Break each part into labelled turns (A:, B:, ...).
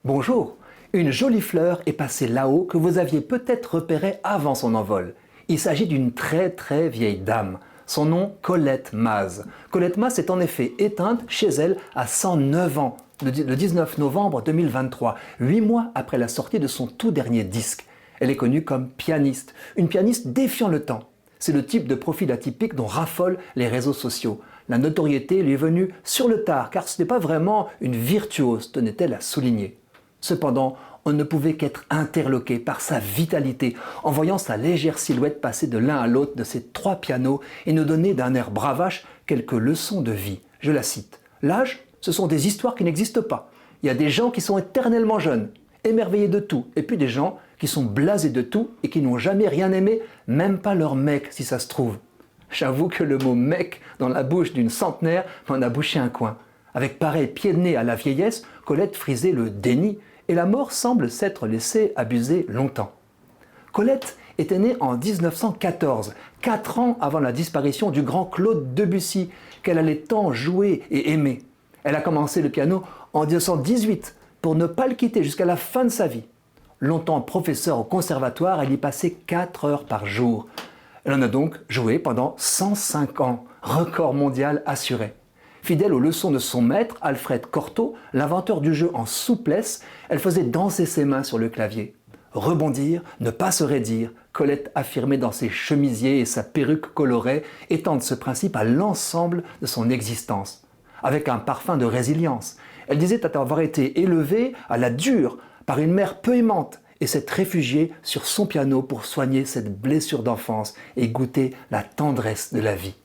A: Bonjour, une jolie fleur est passée là-haut que vous aviez peut-être repérée avant son envol. Il s'agit d'une très vieille dame. Son nom, Colette Maz. Colette Maz est en effet éteinte chez elle à 109 ans, le 19 novembre 2023, 8 mois après la sortie de son tout dernier disque. Elle est connue comme pianiste, une pianiste défiant le temps. C'est le type de profil atypique dont raffolent les réseaux sociaux. La notoriété lui est venue sur le tard, car ce n'est pas vraiment une virtuose, tenait-elle à souligner. Cependant, on ne pouvait qu'être interloqué par sa vitalité en voyant sa légère silhouette passer de l'un à l'autre de ses 3 pianos et nous donner d'un air bravache quelques leçons de vie. Je la cite. L'âge, ce sont des histoires qui n'existent pas. Il y a des gens qui sont éternellement jeunes, émerveillés de tout, et puis des gens qui sont blasés de tout et qui n'ont jamais rien aimé, même pas leur mec si ça se trouve. J'avoue que le mot mec dans la bouche d'une centenaire m'en a bouché un coin. Avec pareil pied de nez à la vieillesse, Colette frisait le déni et la mort semble s'être laissée abuser longtemps. Colette était née en 1914, 4 ans avant la disparition du grand Claude Debussy, qu'elle allait tant jouer et aimer. Elle a commencé le piano en 1918 pour ne pas le quitter jusqu'à la fin de sa vie. Longtemps professeure au conservatoire, elle y passait 4 heures par jour. Elle en a donc joué pendant 105 ans, record mondial assuré. Fidèle aux leçons de son maître, Alfred Cortot, l'inventeur du jeu en souplesse, elle faisait danser ses mains sur le clavier. Rebondir, ne pas se raidir, Colette affirmait dans ses chemisiers et sa perruque colorée, étendre ce principe à l'ensemble de son existence. Avec un parfum de résilience, elle disait avoir été élevée à la dure par une mère peu aimante et s'être réfugiée sur son piano pour soigner cette blessure d'enfance et goûter la tendresse de la vie.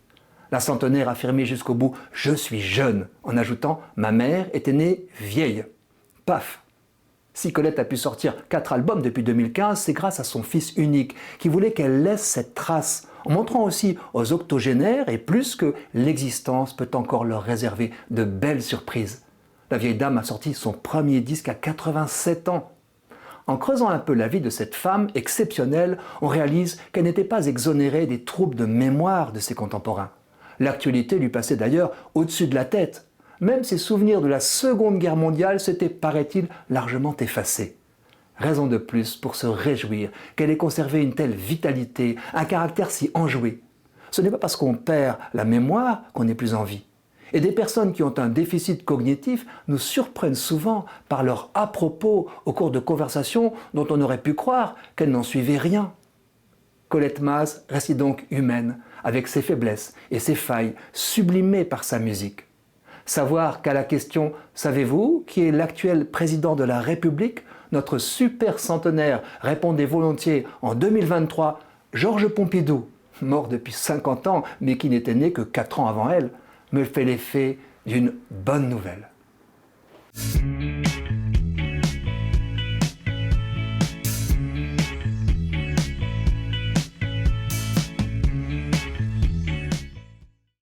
A: La centenaire affirmait jusqu'au bout « Je suis jeune » en ajoutant « Ma mère était née vieille ». Paf! Si Colette a pu sortir 4 albums depuis 2015, c'est grâce à son fils unique qui voulait qu'elle laisse cette trace en montrant aussi aux octogénaires et plus que l'existence peut encore leur réserver de belles surprises. La vieille dame a sorti son premier disque à 87 ans. En creusant un peu la vie de cette femme exceptionnelle, on réalise qu'elle n'était pas exonérée des troubles de mémoire de ses contemporains. L'actualité lui passait d'ailleurs au-dessus de la tête. Même ses souvenirs de la Seconde Guerre mondiale s'étaient, paraît-il, largement effacés. Raison de plus pour se réjouir qu'elle ait conservé une telle vitalité, un caractère si enjoué. Ce n'est pas parce qu'on perd la mémoire qu'on n'est plus en vie. Et des personnes qui ont un déficit cognitif nous surprennent souvent par leur à-propos au cours de conversations dont on aurait pu croire qu'elles n'en suivaient rien. Colette Maz reste donc humaine, avec ses faiblesses et ses failles, sublimées par sa musique. Savoir qu'à la question « Savez-vous qui est l'actuel président de la République ?» notre super centenaire répondait volontiers en 2023 « Georges Pompidou », mort depuis 50 ans mais qui n'était né que 4 ans avant elle, me fait l'effet d'une bonne nouvelle.